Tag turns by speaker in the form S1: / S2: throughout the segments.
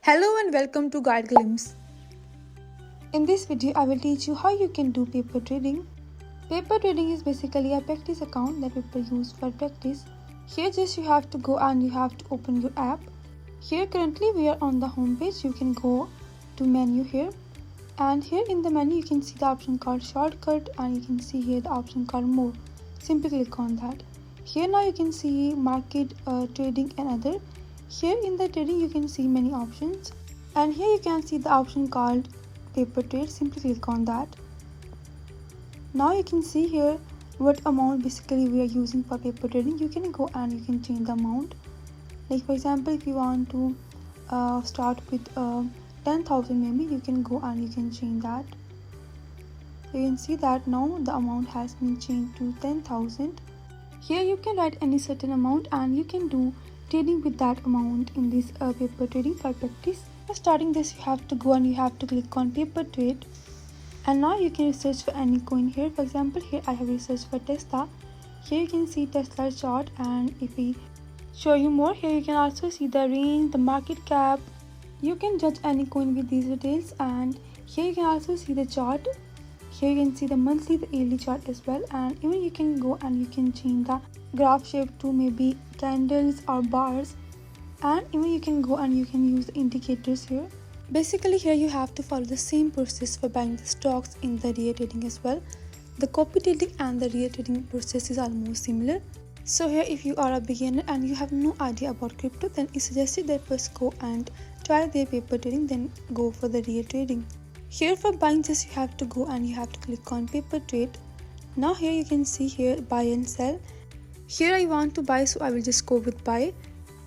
S1: Hello and welcome to Guide Glimpse. In this video, I will teach you how you can do paper trading. Paper trading is basically a practice account that people use for practice. Here just you have to go and you have to open your app. Here currently we are on the home page. You can go to menu here. And here in the menu you can see the option called shortcut and you can see here the option called more. Simply click on that. Here now you can see market, trading and other. Here in the trading you can see many options and here you can see the option called paper trade. Simply click on that. Now you can see here what amount basically we are using for paper trading. You can go and you can change the amount. Like for example, if you want to start with 10,000 maybe, you can go and you can change that. So you can see that now the amount has been changed to 10,000. Here you can write any certain amount and you can do trading with that amount in this paper trading for practice. For starting this, you have to go and you have to click on paper trade, and now you can research for any coin here. For example, here I have researched for Tesla. Here you can see Tesla chart, and if we show you more, here you can also see the range, the market cap. You can judge any coin with these details, and here you can also see the chart. Here you can see the monthly, the yearly chart as well, and even you can go and you can change the graph shape to maybe candles or bars, and even you can go and you can use the indicators here. Basically here you have to follow the same process for buying the stocks in the real trading as well. The copy trading and the real trading process is almost similar. So here if you are a beginner and you have no idea about crypto, then it's suggested that first go and try their paper trading, then go for the real trading. Here for buying, just you have to go and you have to click on paper trade. Now here you can see here buy and sell. Here I want to buy, so I will just go with buy.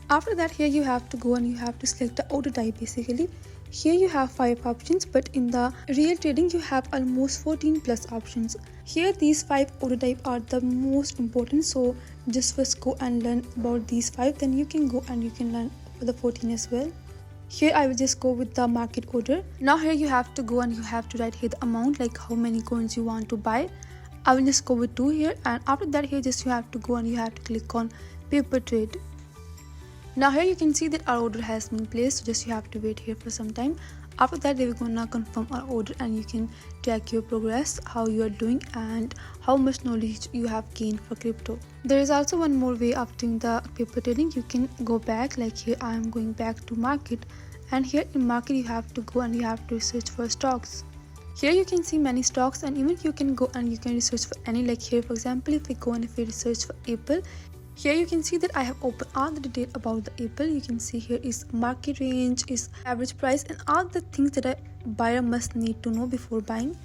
S1: After that, here you have to go and you have to select the order type basically. Here you have 5 options, but in the real trading you have almost 14 plus options. Here these 5 order type are the most important, so just first go and learn about these 5, then you can go and you can learn for the 14 as well. Here I will just go with the market order. Now here you have to go and you have to write here the amount, like how many coins you want to buy. I will just go with 2 here, and after that here just you have to go and you have to click on paper trade. Now here you can see that our order has been placed, so just you have to wait here for some time. After that they will gonna confirm our order and you can track your progress, how you are doing and how much knowledge you have gained for crypto. There is also one more way of doing the paper trading. You can go back, like here I am going back to market, and here in market you have to go and you have to search for stocks. Here you can see many stocks, and even you can go and you can research for any, like here for example if we go and if we research for Apple, here you can see that I have opened all the detail about the Apple. You can see here is market range, is average price, and all the things that a buyer must need to know before buying.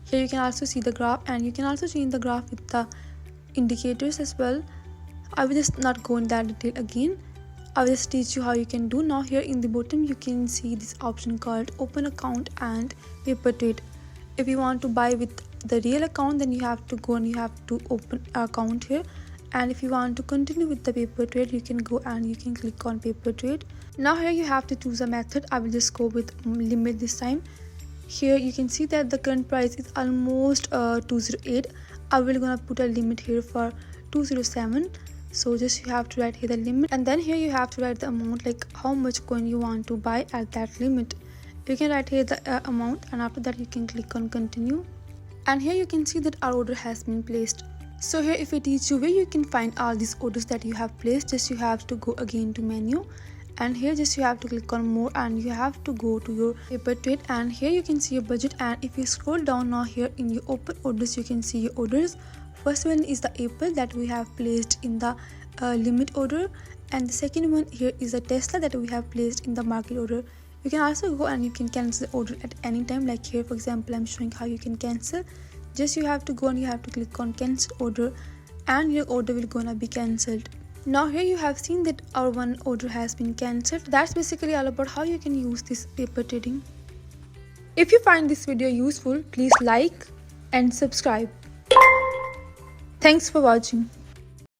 S1: Here you can also see the graph, and you can also change the graph with the indicators as well. I will just not go in that detail again. I will just teach you how you can do. Now here in the bottom you can see this option called open account and paper trade. If you want to buy with the real account, then you have to go and you have to open an account here, and if you want to continue with the paper trade, you can go and you can click on paper trade. Now here you have to choose a method. I will just go with limit this time. Here you can see that the current price is almost 208. I will gonna put a limit here for 207. So just you have to write here the limit, and then here you have to write the amount, like how much coin you want to buy at that limit. You can write here the amount, and after that you can click on continue, and here you can see that our order has been placed. So here if I teach you where you can find all these orders that you have placed, just you have to go again to menu, and here just you have to click on more and you have to go to your paper trade, and here you can see your budget, and if you scroll down now here in your open orders you can see your orders. First one is the Apple that we have placed in the limit order, and the second one here is a Tesla that we have placed in the market order. You can also go and you can cancel the order at any time, like here for example I'm showing how you can cancel. Just you have to go and you have to click on cancel order, and your order will gonna be cancelled. Now here you have seen that our one order has been cancelled. That's basically all about how you can use this paper trading. If you find this video useful, please like and subscribe. Thanks for watching.